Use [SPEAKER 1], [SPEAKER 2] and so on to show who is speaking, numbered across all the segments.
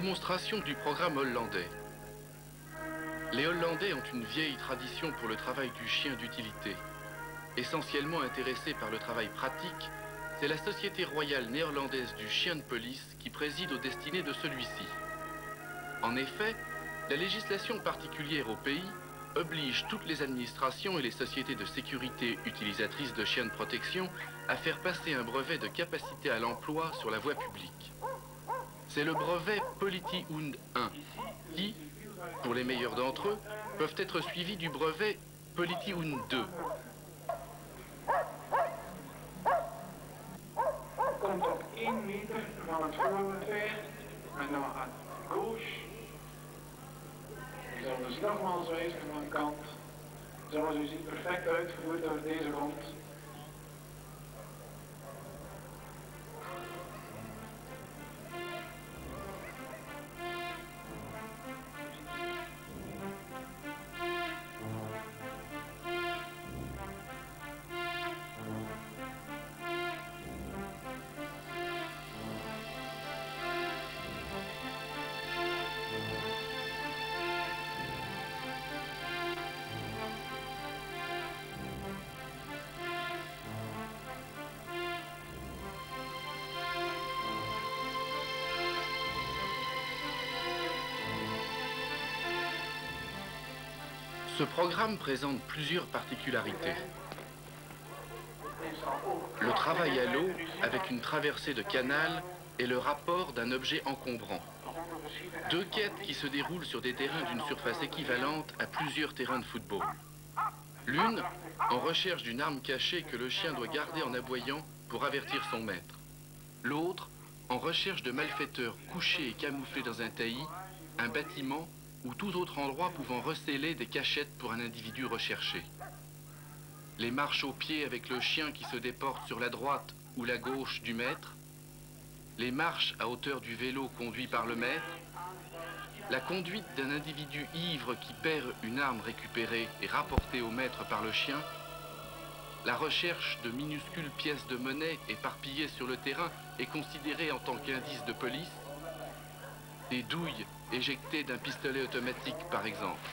[SPEAKER 1] Démonstration du programme hollandais. Les Hollandais ont une vieille tradition pour le travail du chien d'utilité. Essentiellement intéressés par le travail pratique, c'est la Société royale néerlandaise du chien de police qui préside aux destinées de celui-ci. En effet, la législation particulière au pays oblige toutes les administrations et les sociétés de sécurité utilisatrices de chiens de protection à faire passer un brevet de capacité à l'emploi sur la voie publique. C'est le brevet Politiehund 1 qui, pour les meilleurs d'entre eux, peuvent être suivis du brevet Politiehund 2.
[SPEAKER 2] Komt op 1 meter van het voorbeeld en dan à gauche. Je zal dus nogmaals wijzigen van de kant. Zoals u ziet, perfect uitgevoerd door deze hond.
[SPEAKER 1] Ce programme présente plusieurs particularités. Le travail à l'eau avec une traversée de canal et le rapport d'un objet encombrant. Deux quêtes qui se déroulent sur des terrains d'une surface équivalente à plusieurs terrains de football. L'une, en recherche d'une arme cachée que le chien doit garder en aboyant pour avertir son maître. L'autre, en recherche de malfaiteurs couchés et camouflés dans un taillis, un bâtiment ou tout autre endroit pouvant recéler des cachettes pour un individu recherché. Les marches au pied avec le chien qui se déporte sur la droite ou la gauche du maître, les marches à hauteur du vélo conduit par le maître, la conduite d'un individu ivre qui perd une arme récupérée et rapportée au maître par le chien, la recherche de minuscules pièces de monnaie éparpillées sur le terrain est considérée en tant qu'indice de police, des douilles éjectées d'un pistolet automatique par exemple.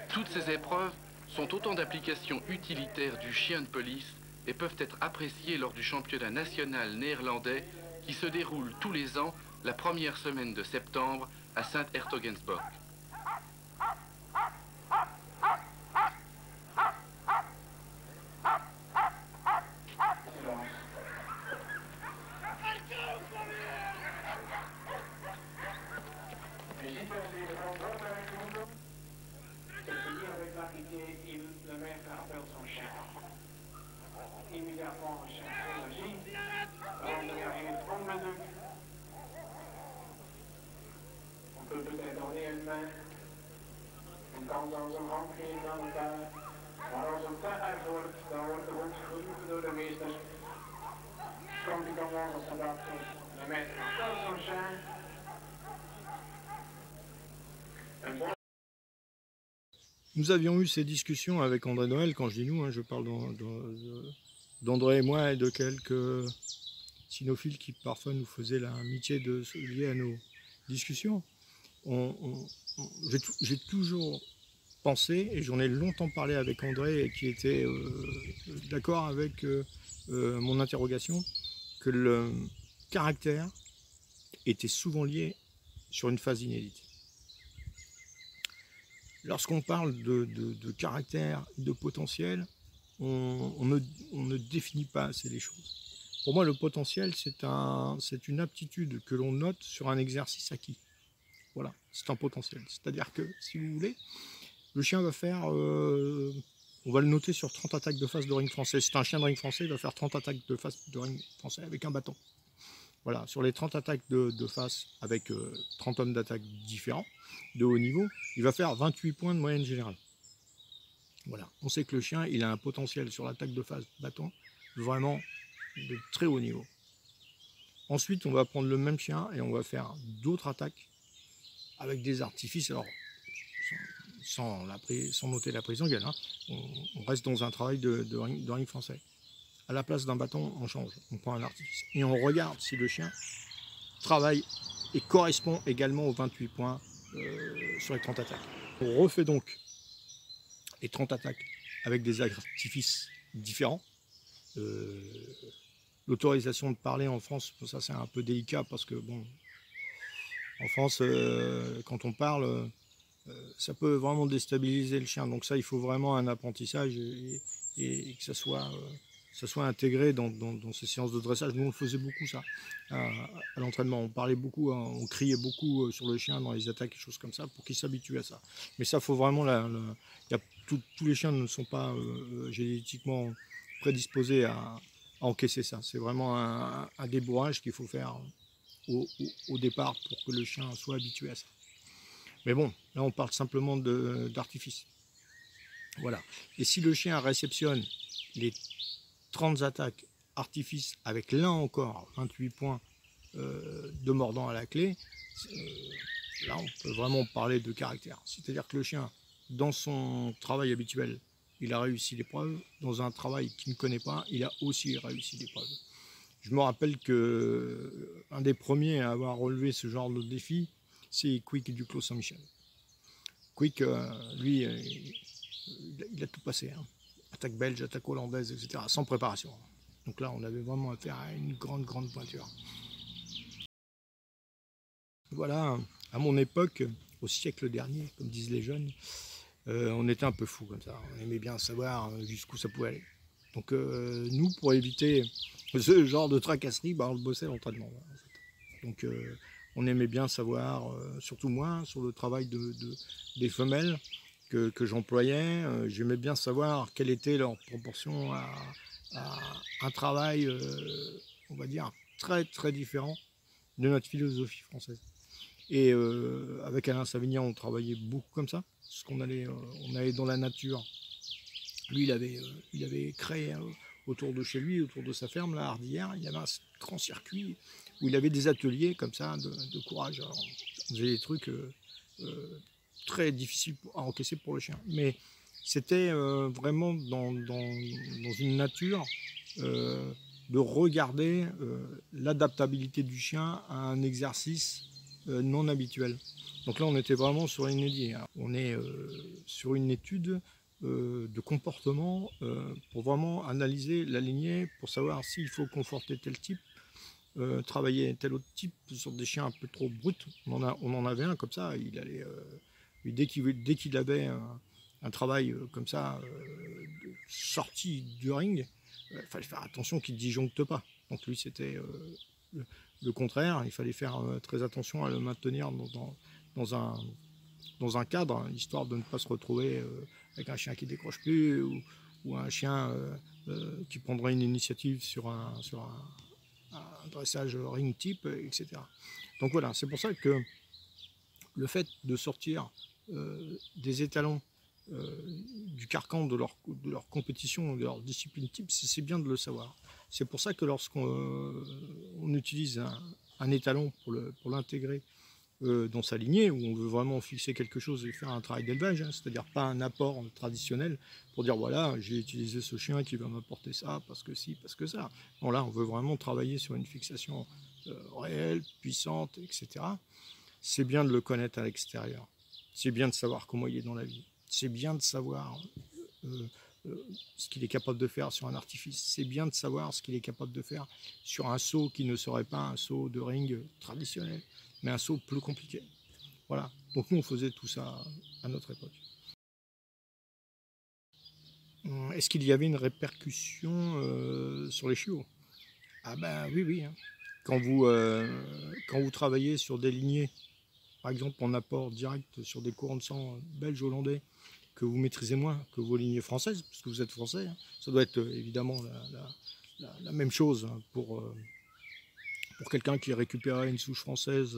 [SPEAKER 1] Toutes ces épreuves sont autant d'applications utilitaires du chien de police et peuvent être appréciées lors du championnat national néerlandais qui se déroule tous les ans la première semaine de septembre à Saint-Hertogenbosch.
[SPEAKER 3] Nous avions eu ces discussions avec André Noël, quand je dis nous, hein, je parle d'André et moi et de quelques cynophiles qui parfois nous faisaient l'amitié de se lier à nos discussions. J'ai toujours pensé, et j'en ai longtemps parlé avec André, et qui était d'accord avec mon interrogation, que le caractère était souvent lié sur une phase inédite. Lorsqu'on parle de caractère, de potentiel, on ne définit pas assez les choses. Pour moi, le potentiel, c'est une aptitude que l'on note sur un exercice acquis. Voilà, c'est un potentiel. C'est-à-dire que, si vous voulez, le chien va faire, on va le noter sur 30 attaques de face de ring français. C'est un chien de ring français, il va faire 30 attaques de face de ring français avec un bâton. Voilà, sur les 30 attaques de face avec 30 hommes d'attaque différents, de haut niveau, il va faire 28 points de moyenne générale. Voilà, on sait que le chien, il a un potentiel sur l'attaque de face bâton vraiment de très haut niveau. Ensuite, on va prendre le même chien et on va faire d'autres attaques avec des artifices, alors sans noter la prise en gueule, hein. On reste dans un travail de ring français. À la place d'un bâton, on change, on prend un artifice. Et on regarde si le chien travaille et correspond également aux 28 points sur les 30 attaques. On refait donc les 30 attaques avec des artifices différents. L'autorisation de parler en France, ça c'est un peu délicat parce que bon, en France, quand on parle, ça peut vraiment déstabiliser le chien. Donc ça, il faut vraiment un apprentissage et que ça soit intégré dans ces séances de dressage. Nous, on faisait beaucoup ça à l'entraînement. On parlait beaucoup, hein, on criait beaucoup sur le chien dans les attaques, des choses comme ça, pour qu'il s'habitue à ça. Mais ça, faut vraiment... tous les chiens ne sont pas génétiquement prédisposés à encaisser ça. C'est vraiment un débourrage qu'il faut faire au départ pour que le chien soit habitué à ça. Mais bon, là, on parle simplement d'artifice. Voilà. Et si le chien réceptionne les 30 attaques artifice avec là encore 28 points de mordant à la clé, là on peut vraiment parler de caractère. C'est-à-dire que le chien, dans son travail habituel, il a réussi l'épreuve. Dans un travail qu'il ne connaît pas, il a aussi réussi l'épreuve. Je me rappelle que un des premiers à avoir relevé ce genre de défi, c'est Quick du Clos Saint-Michel. Quick, lui, il a tout passé. Hein. Attaque belge, attaque hollandaise, etc. Sans préparation. Donc là, on avait vraiment affaire à une grande pointure. Voilà, à mon époque, au siècle dernier, comme disent les jeunes, on était un peu fous comme ça. On aimait bien savoir jusqu'où ça pouvait aller. Donc nous, pour éviter ce genre de tracasserie, on le bossait à l'entraînement. En fait. Donc on aimait bien savoir, surtout moi, sur le travail des femelles que j'employais. J'aimais bien savoir quelle était leur proportion à un travail, on va dire, très différent de notre philosophie française. Et avec Alain Savignan, on travaillait beaucoup comme ça, parce qu'on allait dans la nature. Lui, il avait créé autour de chez lui, autour de sa ferme, la Hardière, il y avait un grand circuit où il avait des ateliers comme ça de courage. Alors, on faisait des trucs très difficiles à encaisser pour le chien. Mais c'était vraiment dans une nature de regarder l'adaptabilité du chien à un exercice non habituel. Donc là, on était vraiment sur l'inédit. Hein. On est sur une étude de comportement pour vraiment analyser la lignée, pour savoir s'il faut conforter tel type, travailler tel autre type sur des chiens un peu trop bruts. On en avait un comme ça, il allait, dès qu'il avait un travail comme ça, sorti du ring, il fallait faire attention qu'il ne disjoncte pas. Donc lui, c'était le contraire, il fallait faire très attention à le maintenir dans un cadre, histoire de ne pas se retrouver avec un chien qui décroche plus ou un chien qui prendrait une initiative sur un dressage ring type, etc. Donc voilà, c'est pour ça que le fait de sortir des étalons du carcan de leur compétition, de leur discipline type, c'est bien de le savoir. C'est pour ça que lorsqu'on utilise un étalon pour l'intégrer dans sa lignée, où on veut vraiment fixer quelque chose et faire un travail d'élevage, hein, c'est-à-dire pas un apport traditionnel pour dire voilà, j'ai utilisé ce chien qui va m'apporter ça, parce que si, parce que ça. Non, là, on veut vraiment travailler sur une fixation réelle, puissante, etc. C'est bien de le connaître à l'extérieur. C'est bien de savoir comment il est dans la vie. C'est bien de savoir ce qu'il est capable de faire sur un artifice. C'est bien de savoir ce qu'il est capable de faire sur un saut qui ne serait pas un saut de ring traditionnel, mais un saut plus compliqué. Voilà. Donc nous, on faisait tout ça à notre époque. Est-ce qu'il y avait une répercussion sur les chiots? Ah ben oui. Hein. Quand vous travaillez sur des lignées, par exemple en apport direct sur des courants de sang belges, hollandais, que vous maîtrisez moins que vos lignées françaises, parce que vous êtes français, hein, ça doit être évidemment la même chose pour quelqu'un qui récupérait une souche française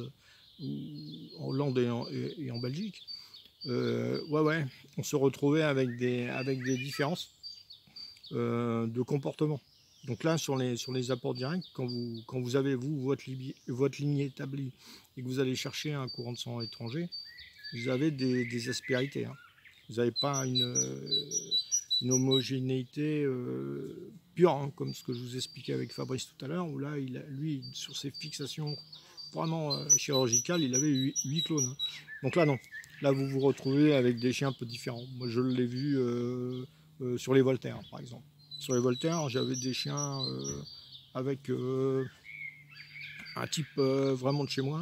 [SPEAKER 3] en Hollande et en Belgique. Ouais, on se retrouvait avec des différences de comportement. Donc là, sur les apports directs, quand vous avez votre lignée établie et que vous allez chercher un courant de sang étranger, vous avez des aspérités. Hein. Vous n'avez pas une homogénéité pure, hein, comme ce que je vous expliquais avec Fabrice tout à l'heure, où là, lui, sur ses fixations vraiment chirurgical, il avait 8 clones. Hein. Donc là, non. Là, vous vous retrouvez avec des chiens un peu différents. Moi, je l'ai vu sur les Voltaires, par exemple. Sur les Voltaires, j'avais des chiens avec un type vraiment de chez moi,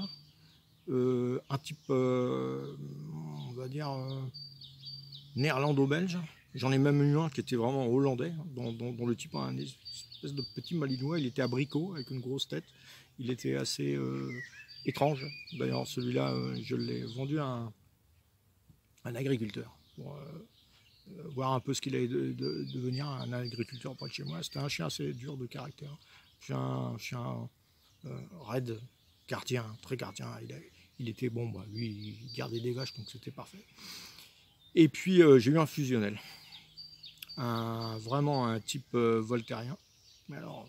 [SPEAKER 3] un type, on va dire, néerlando-belge. J'en ai même eu un qui était vraiment hollandais, dont le type a un espèce de petit malinois. Il était abricot avec une grosse tête. Il était assez étrange. D'ailleurs, celui-là, je l'ai vendu à un agriculteur pour voir un peu ce qu'il allait devenir un agriculteur près de chez moi. C'était un chien assez dur de caractère. Un chien raide, gardien, très gardien. Il était bon, bah, lui, il gardait des vaches, donc c'était parfait. Et puis, j'ai eu un fusionnel. Vraiment un type voltairien. Mais alors,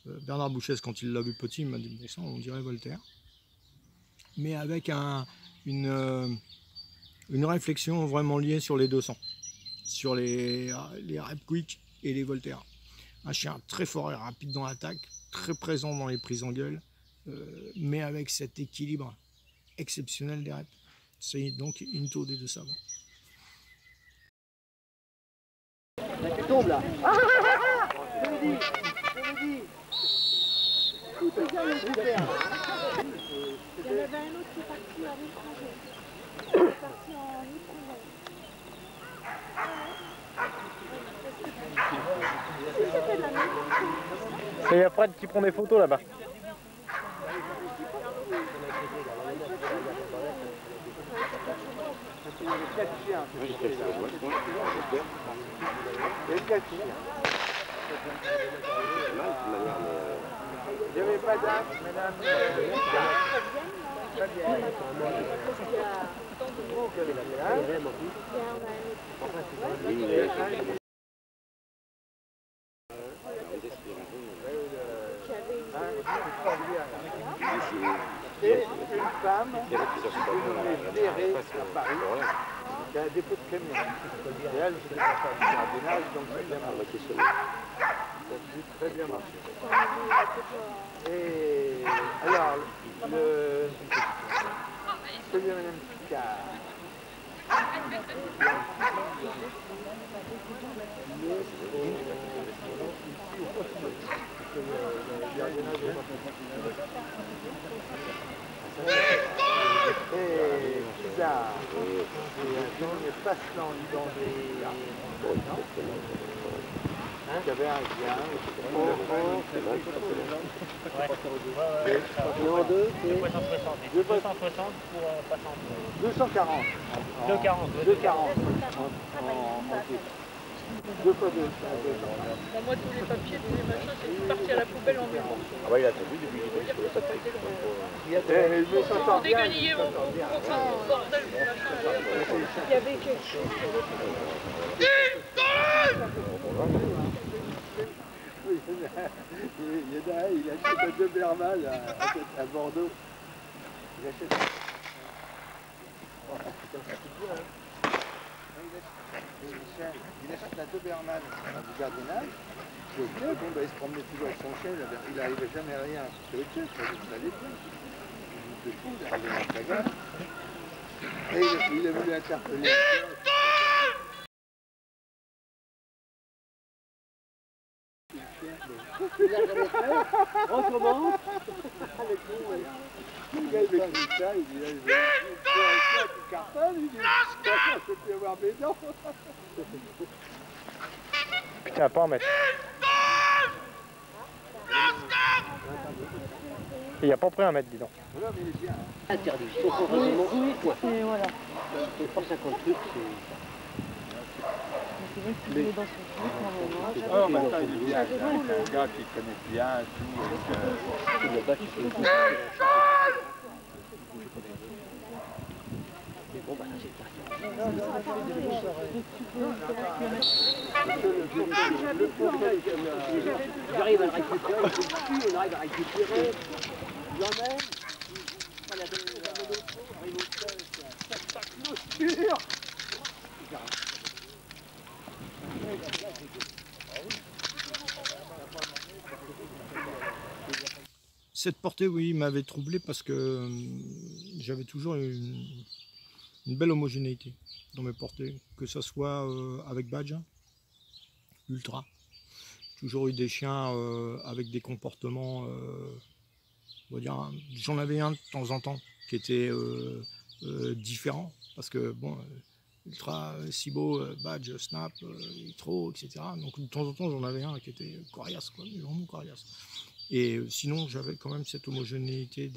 [SPEAKER 3] Bernard Bouchès, quand il l'a vu petit, il m'a dit, mais ça, on dirait Voltaire. Mais avec une réflexion vraiment liée sur les 200, sur les Repquick et les Voltaires. Un chien très fort et rapide dans l'attaque, très présent dans les prises en gueule, mais avec cet équilibre exceptionnel des reps. C'est donc Into des 2 savants.
[SPEAKER 4] Tu tombes là. Je le dis. Tout est bien, super.
[SPEAKER 5] Il y en avait un autre qui est parti à l'étranger. Il est parti en étranger.
[SPEAKER 6] Et après qui prend des photos là-bas.
[SPEAKER 4] Il y avait 4 chiens. Il y avait 4 chiens. Il n'y avait pas d'âme, madame. Et une femme dénommée à Paris, qui a un dépôt de camion. Et elle, c'était pas faire du jardinage, donc ça a bien marché. Ça a très bien marché. Et alors, celui de Mme Picard. Et bizarre, c'est un Passeland dans des... Il y avait un lien,
[SPEAKER 6] Numéro 2, c'est 260 pour passant.
[SPEAKER 4] 240.
[SPEAKER 6] 240.
[SPEAKER 4] 240. Deux fois deux.
[SPEAKER 7] Bon, moi, tous les papiers, tous les machins, c'est tout parti à la poubelle en mai.
[SPEAKER 8] Ah bah il a attendu depuis qu'il était sur le papier.
[SPEAKER 7] Pour dégueniller mon bordel, mon machin.
[SPEAKER 5] Il y avait quelque chose.
[SPEAKER 4] Il y en a un, il achète un Doberman à Bordeaux. Il achète... Il achète la Doberman du gardiennage. Bon, bah, il se promenait toujours avec son chien, il n'arrivait jamais à rien. C'était autre chose, ça allait bien. Il était fou, il arrivait dans sa gare. Et il a voulu interpeller.
[SPEAKER 6] On commence.
[SPEAKER 4] Le gars il m'écrit ça, il dit, tu cartonnes, il dit, je peux plus avoir mes dents.
[SPEAKER 6] Putain, pas en mettre. Il n'y a pas près à mettre, dis donc.
[SPEAKER 4] Non, mais il est bien.
[SPEAKER 8] Interdit. Il faut facilement 8 points.
[SPEAKER 5] Et voilà.
[SPEAKER 8] Et 150 trucs,
[SPEAKER 5] C'est vrai qu'il est dans son truc, normalement.
[SPEAKER 4] Oh, maintenant il est bien, c'est un gars qui connaît bien tout.
[SPEAKER 8] c'est le bas qui fait le coup. Bon, bah, ça, j'arrive à le récupérer, on arrive à récupérer, moi-même, on a donné arrive au sol, ça clôture.
[SPEAKER 3] Cette portée, oui, m'avait troublé parce que j'avais toujours une belle homogénéité dans mes portées, que ce soit avec badge, ultra. J'ai toujours eu des chiens avec des comportements, on va dire, j'en avais un de temps en temps qui était différent, parce que bon, ultra, Cibo, badge, snap, trop, etc. Donc de temps en temps j'en avais un qui était coriace, quoi, mais vraiment coriace. Et sinon j'avais quand même cette homogénéité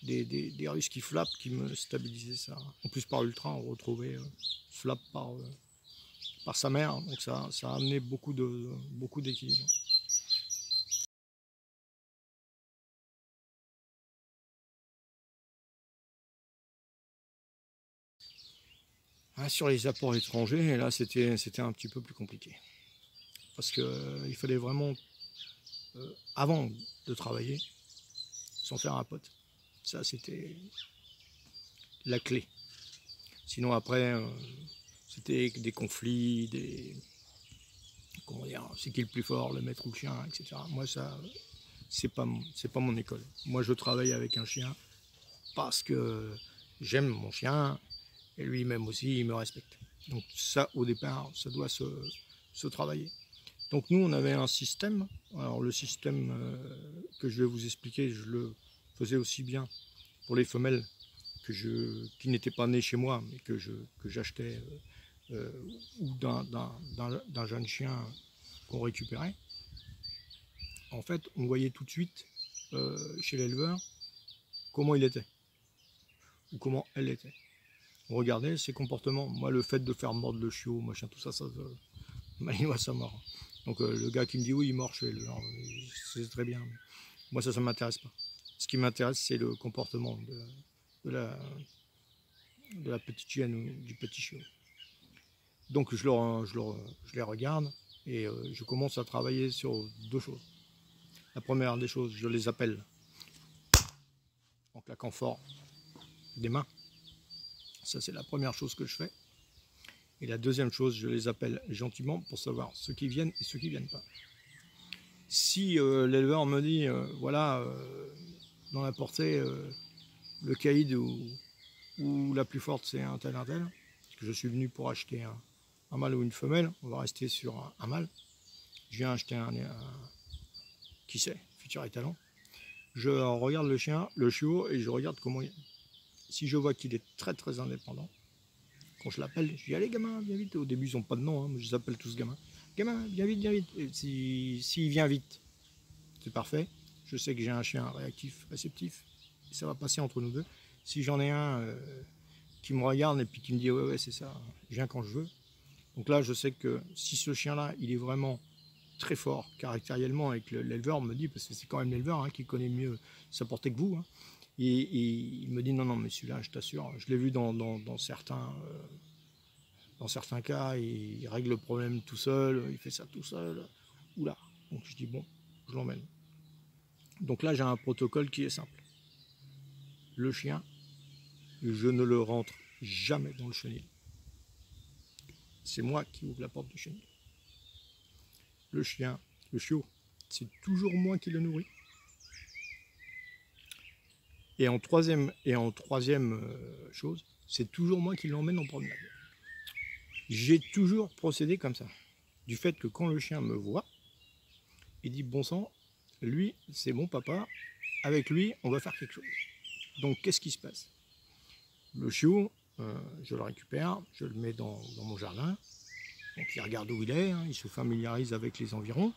[SPEAKER 3] des Russes qui flappent qui me stabilisaient ça. En plus par ultra on retrouvait flap par sa mère, donc ça a amené beaucoup d'équilibre. Sur les apports étrangers, là c'était un petit peu plus compliqué. Parce qu'il fallait vraiment, avant de travailler, s'en faire un pote. Ça c'était la clé. Sinon après, c'était des conflits, comment dire, c'est qui le plus fort, le maître ou le chien, etc. Moi ça, c'est pas mon école. Moi je travaille avec un chien parce que j'aime mon chien, et lui-même aussi, il me respecte. Donc ça, au départ, ça doit se travailler. Donc nous, on avait un système. Alors le système que je vais vous expliquer, je le faisais aussi bien pour les femelles qui n'étaient pas nées chez moi, mais que j'achetais ou d'un jeune chien qu'on récupérait. En fait, on voyait tout de suite chez l'éleveur comment il était ou comment elle était. On regardait ses comportements. Moi, le fait de faire mordre le chiot, machin, tout ça, ça mord. Donc le gars qui me dit oui, il mord chez lui, c'est très bien. Mais moi, ça m'intéresse pas. Ce qui m'intéresse, c'est le comportement de la petite chienne ou du petit chiot. Donc je les regarde et je commence à travailler sur deux choses. La première des choses, je les appelle en claquant fort des mains. Ça, c'est la première chose que je fais. Et la deuxième chose, je les appelle gentiment pour savoir ceux qui viennent et ceux qui ne viennent pas. Si l'éleveur me dit, voilà, dans la portée, le caïd ou la plus forte, c'est un tel, parce que je suis venu pour acheter un mâle ou une femelle, on va rester sur un mâle. Je viens acheter qui sait, futur étalon. Je regarde le chien, le chiot, et je regarde comment il est. Si je vois qu'il est très très indépendant, quand je l'appelle, je dis allez gamin, viens vite. Au début ils n'ont pas de nom, hein, mais je les appelle tous gamin. Gamin, viens vite, viens vite. Et s'il vient vite, c'est parfait. Je sais que j'ai un chien réactif, réceptif, et ça va passer entre nous deux. Si j'en ai un qui me regarde et puis qui me dit ouais c'est ça, je viens quand je veux. Donc là je sais que si ce chien-là, il est vraiment très fort caractériellement, et que l'éleveur me dit, parce que c'est quand même l'éleveur hein, qui connaît mieux sa portée que vous, hein, et il me dit non mais celui-là je t'assure, je l'ai vu dans certains cas, il règle le problème tout seul, il fait ça tout seul, oula. Donc je dis bon, je l'emmène. Donc là j'ai un protocole qui est simple. Le chien, je ne le rentre jamais dans le chenil. C'est moi qui ouvre la porte du chenil. Le chien, le chiot, c'est toujours moi qui le nourris. Et en troisième chose, c'est toujours moi qui l'emmène en promenade. J'ai toujours procédé comme ça. Du fait que quand le chien me voit, il dit bon sang, lui c'est mon papa, avec lui on va faire quelque chose. Donc qu'est-ce qui se passe? Le chiot, je le récupère, je le mets dans mon jardin, donc il regarde où il est, hein, il se familiarise avec les environs.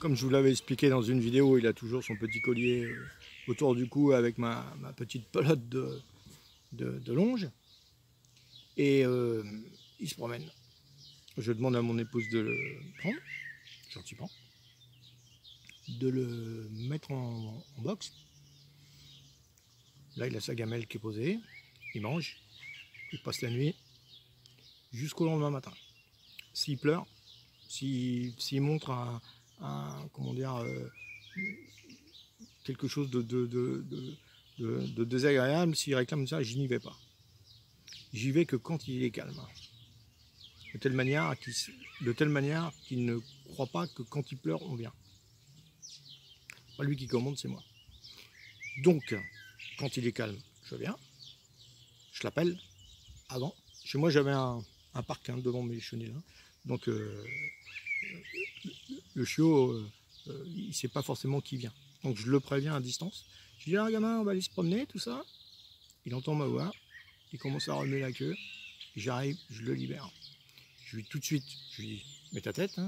[SPEAKER 3] Comme je vous l'avais expliqué dans une vidéo, il a toujours son petit collier autour du cou avec ma petite pelote de longe. Et il se promène. Je demande à mon épouse de le prendre, gentiment, de le mettre en box. Là, il a sa gamelle qui est posée, il mange, il passe la nuit, jusqu'au lendemain matin. S'il pleure, s'il montre comment dire, quelque chose de désagréable, s'il réclame ça, je n'y vais pas. J'y vais que quand il est calme. De telle manière qu'il ne croit pas que quand il pleure, on vient. Pas lui qui commande, c'est moi. Donc, quand il est calme, je viens, je l'appelle avant. Chez moi, j'avais un parc devant mes chenilles. Donc, le chiot, il ne sait pas forcément qui vient. Donc, je le préviens à distance. Je dis, ah, gamin, on va aller se promener, tout ça. Il entend ma voix, il commence à remuer la queue. J'arrive, je le libère. Je lui dis tout de suite, je lui dis, mets ta tête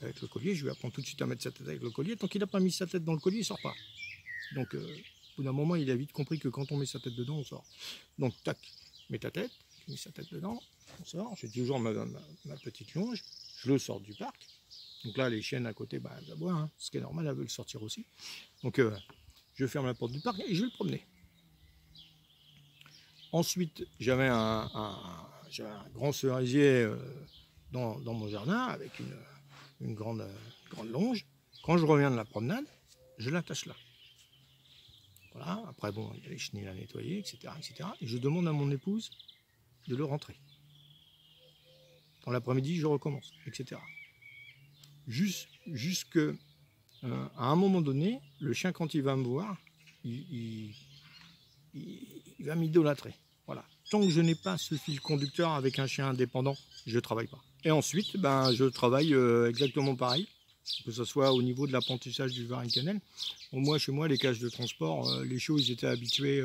[SPEAKER 3] avec le collier. Je lui apprends tout de suite à mettre sa tête avec le collier. Tant qu'il n'a pas mis sa tête dans le collier, il ne sort pas. Donc, au bout d'un moment, il a vite compris que quand on met sa tête dedans, on sort. Donc, tac, mets ta tête, je mets sa tête dedans, on sort. J'ai toujours ma petite longe, je le sors du parc. Donc là, les chiennes à côté, elles aboient, ce qui est normal, elles veulent sortir aussi. Donc, je ferme la porte du parc et je vais le promener. Ensuite, j'avais un grand cerisier dans mon jardin avec une grande longe. Quand je reviens de la promenade, je l'attache là. Voilà. Après, bon, il y a les chenilles à nettoyer, etc., etc. Et je demande à mon épouse de le rentrer. Dans l'après-midi, je recommence, etc. Jusqu'à un moment donné, le chien, quand il va me voir, il va m'idolâtrer. Voilà. Tant que je n'ai pas ce fil conducteur avec un chien indépendant, je ne travaille pas. Et ensuite, je travaille exactement pareil, que ce soit au niveau de l'apprentissage du Varennes-Cannelle. Bon, chez moi, les cages de transport, les chiots, ils étaient habitués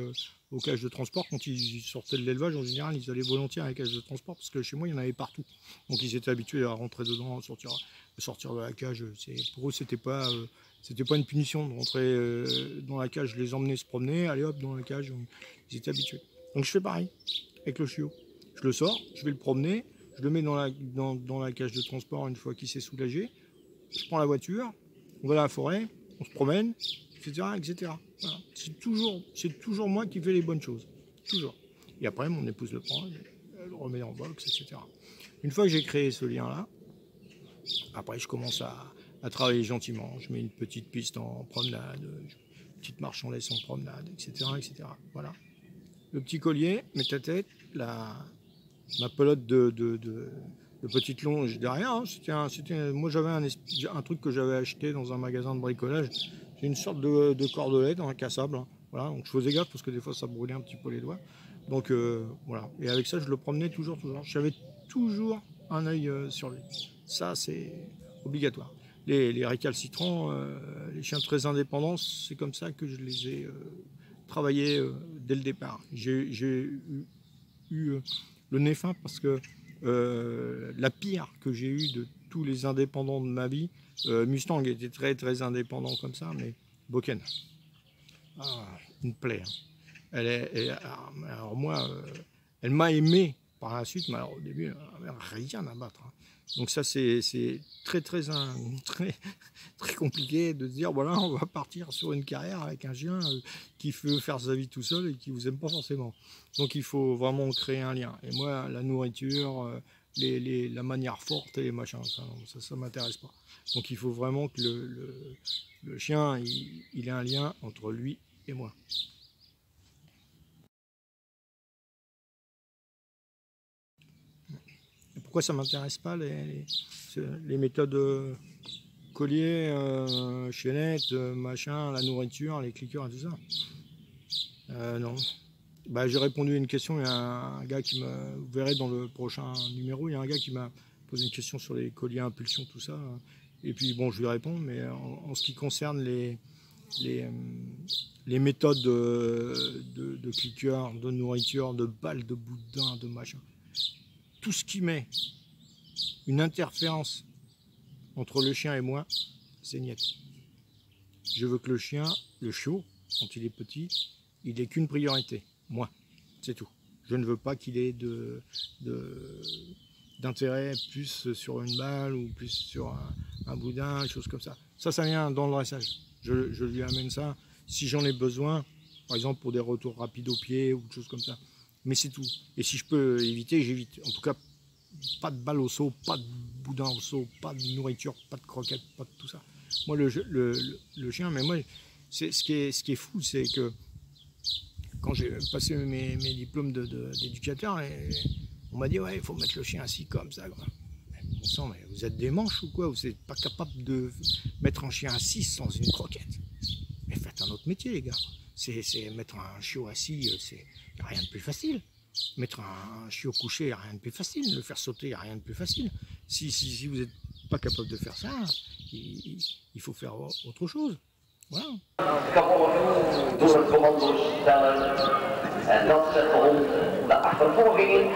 [SPEAKER 3] aux cages de transport. Quand ils sortaient de l'élevage, en général, ils allaient volontiers à la cage de transport, parce que chez moi, il y en avait partout. Donc, ils étaient habitués à rentrer dedans, sortir de la cage. Pour eux, c'était pas une punition de rentrer dans la cage. Je les emmenais se promener, allez hop, dans la cage, ils étaient habitués. Donc je fais pareil avec le chiot. Je le sors, je vais le promener, je le mets dans la cage de transport une fois qu'il s'est soulagé. Je prends la voiture, on va à la forêt, on se promène, etc. etc. Voilà. C'est toujours moi qui fais les bonnes choses. Toujours. Et après, mon épouse le prend, elle le remet en box, etc. Une fois que j'ai créé ce lien-là, après je commence à travailler gentiment. Je mets une petite piste en promenade, une petite marche en laisse en promenade, etc. etc. Voilà. Le petit collier, mets ta tête, ma pelote de petite longe derrière. Moi, j'avais un truc que j'avais acheté dans un magasin de bricolage. C'est une sorte de cordelette incassable. Voilà, donc je faisais gaffe parce que des fois, ça brûlait un petit peu les doigts. Donc voilà. Et avec ça, je le promenais toujours. J'avais toujours un œil sur lui. Ça, c'est obligatoire. Les récalcitrants, les chiens très indépendants, c'est comme ça que je les ai travaillés dès le départ. J'ai eu le nez fin parce que la pire que j'ai eue de tous les indépendants de ma vie, Mustang était très très indépendant comme ça, mais Boken, une plaie. Alors moi, elle m'a aimé par la suite, mais alors au début, elle n'avait rien à battre. Donc ça, c'est très compliqué de se dire, voilà, on va partir sur une carrière avec un chien qui veut faire sa vie tout seul et qui vous aime pas forcément. Donc il faut vraiment créer un lien. Et moi, la nourriture, la manière forte et les machins, ça m'intéresse pas. Donc il faut vraiment que le chien, il ait un lien entre lui et moi. Pourquoi ça ne m'intéresse pas les méthodes collier, chaînette, machin, la nourriture, les cliqueurs et tout ça? Non. J'ai répondu à une question, il y a un gars qui m'a... Vous verrez dans le prochain numéro, il y a un gars qui m'a posé une question sur les colliers impulsion, tout ça. Et puis bon, je lui réponds, mais en ce qui concerne les méthodes de cliqueurs, de nourriture, de balles, de boudin, de machin, tout ce qui met une interférence entre le chien et moi, c'est niet. Je veux que le chien, le chiot, quand il est petit, il n'ait qu'une priorité, moi, c'est tout. Je ne veux pas qu'il ait d'intérêt plus sur une balle ou plus sur un boudin, des choses comme ça. Ça vient dans le dressage. Je lui amène ça si j'en ai besoin, par exemple pour des retours rapides au pied ou des choses comme ça. Mais c'est tout. Et si je peux éviter, j'évite. En tout cas, pas de balle au seau, pas de boudin au seau, pas de nourriture, pas de croquettes, pas de tout ça. Moi, le chien, mais moi, ce qui est fou, c'est que quand j'ai passé mes diplômes d'éducateur, on m'a dit, ouais, il faut mettre le chien assis comme ça. Bon sang, mais vous êtes des manches ou quoi? Vous n'êtes pas capable de mettre un chien assis sans une croquette? Mais faites un autre métier, les gars. c'est mettre un chiot assis, il n'y a rien de plus facile. Mettre un chiot couché, il n'y a rien de plus facile. Le faire sauter, il n'y a rien de plus facile. Si vous n'êtes pas capable de faire ça, il faut faire autre chose. Voilà.
[SPEAKER 8] Gevolgd door het commando stellen en dat zet de hond de achtervolging in.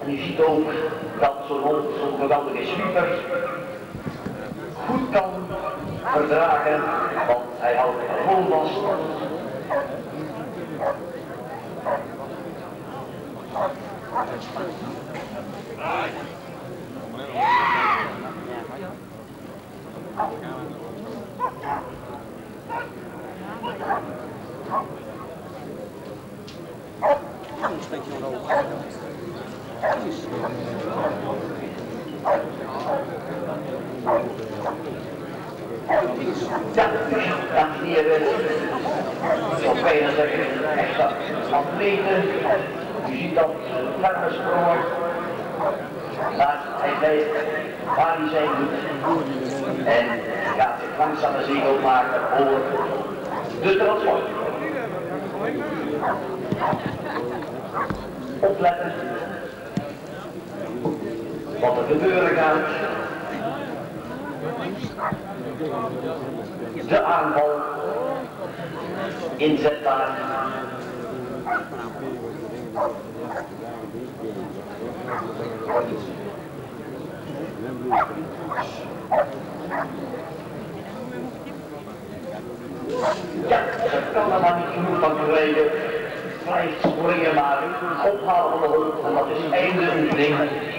[SPEAKER 8] En je ziet ook dat zo'n hond, zo'n geweldige sweeper, goed kan verdragen, want hij houdt er gewoon vast. Ja, dames en heren, zo bijna zeggen, echte atleten. U ziet dat lange sprongen, maar hij blijft waar hij zijn doet en gaat zich langzaam een zegel maken voor de transport. Opletten wat er gebeuren gaat. De aanval inzetbaar. Ja, ze kan er maar niet genoeg van krijgen. Blijft springen maar, ophalen van de hond en dat is einde oefening.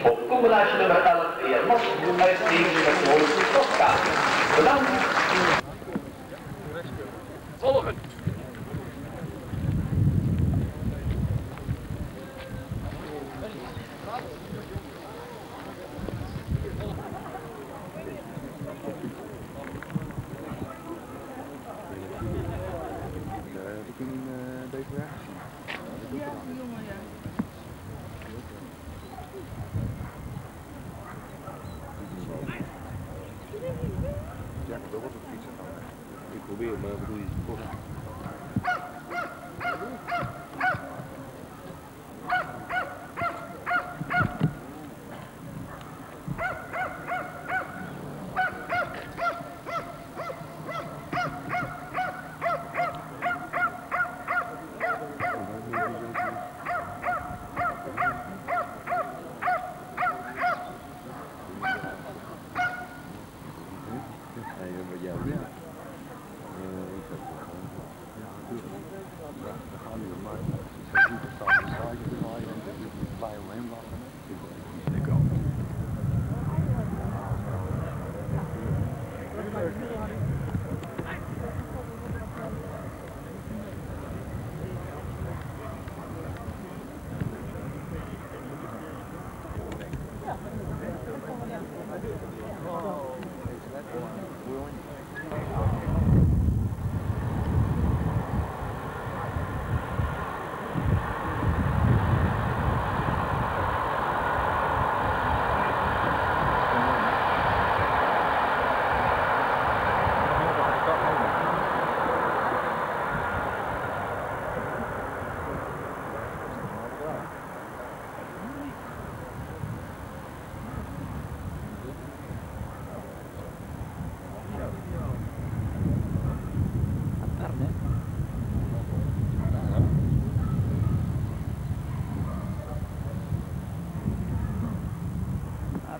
[SPEAKER 8] Op combinatie nummer 11 weer Mas uit deze met de hond Tosca. Bedankt. Volgen.
[SPEAKER 4] Ik probeer, maar bedoel je het kort?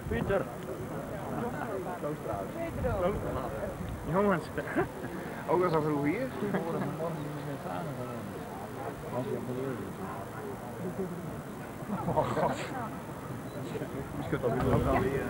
[SPEAKER 6] Pieter. Jongens.
[SPEAKER 4] Ook als een hier?
[SPEAKER 6] Oh god. Misschien dat we ook alweer.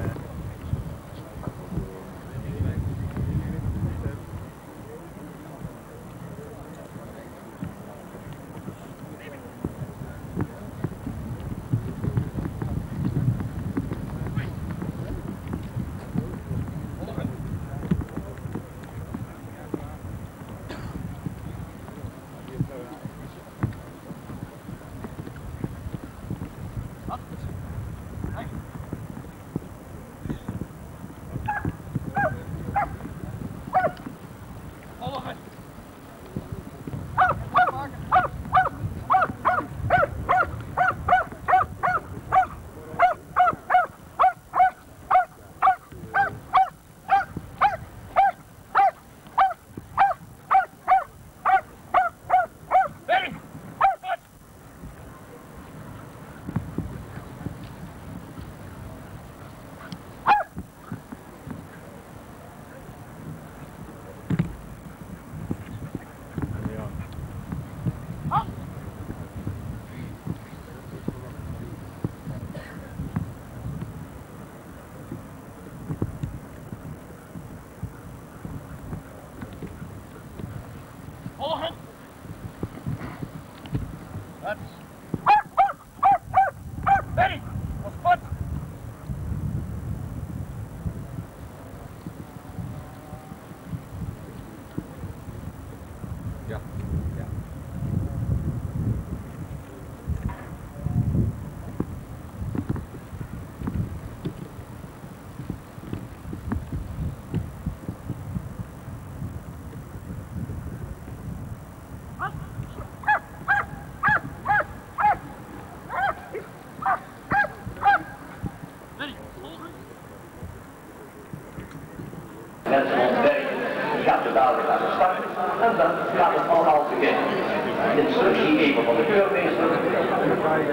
[SPEAKER 6] Ready, op spot.
[SPEAKER 3] Ja. Ja.
[SPEAKER 8] Mensen van het werk gaat er dadelijk aan de start en dan gaat het allemaal beginnen. Instructie even van de keurmeester.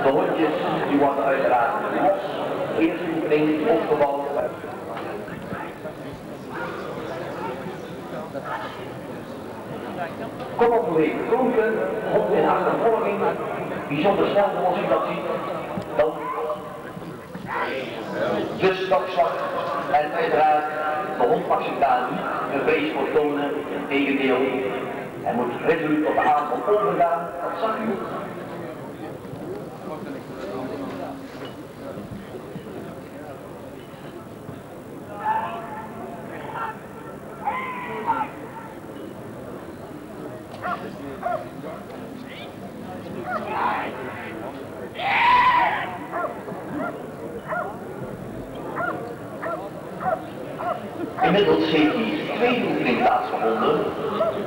[SPEAKER 8] De hondjes die worden uiteraard los. Eerste oefening opgebouwd. Kom op een beetje klonken, hond in achtervolging. Bijzonder snel zoals u dat ziet. Dan de stokslag en uiteraard de hond mag zich daar niet een vrees voor tonen, integendeel. Hij moet resoluut op de aanval overgaan, dat zag u. Inmiddels heeft die tweede oefening plaatsgevonden.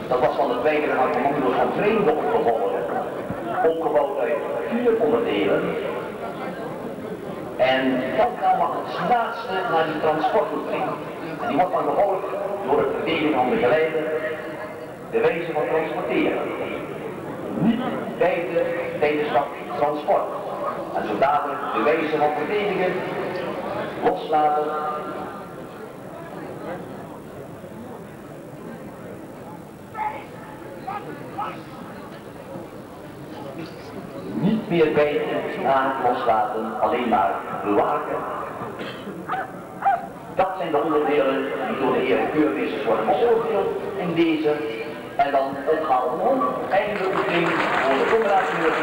[SPEAKER 8] Dat was van het weigeren van commando's van vreemden opgevolgen. Opgebouwd uit 4 onderdelen. En dat nou mag het laatste naar die transportoefening. En die wordt dan gevolgd door het verdedigen van de geleider, de wijze van transporteren. Niet bijten tijdens dat transport. En zo dadelijk de wijze van verdedigen, loslaten. Niet meer bijten, aan, loslaten, alleen maar bewaken. Dat zijn de onderdelen die door de heren keurmeesters worden beoordeeld in deze. En dan opgehaald hond, einde oefening voor de combinatie nummer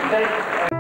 [SPEAKER 8] 2.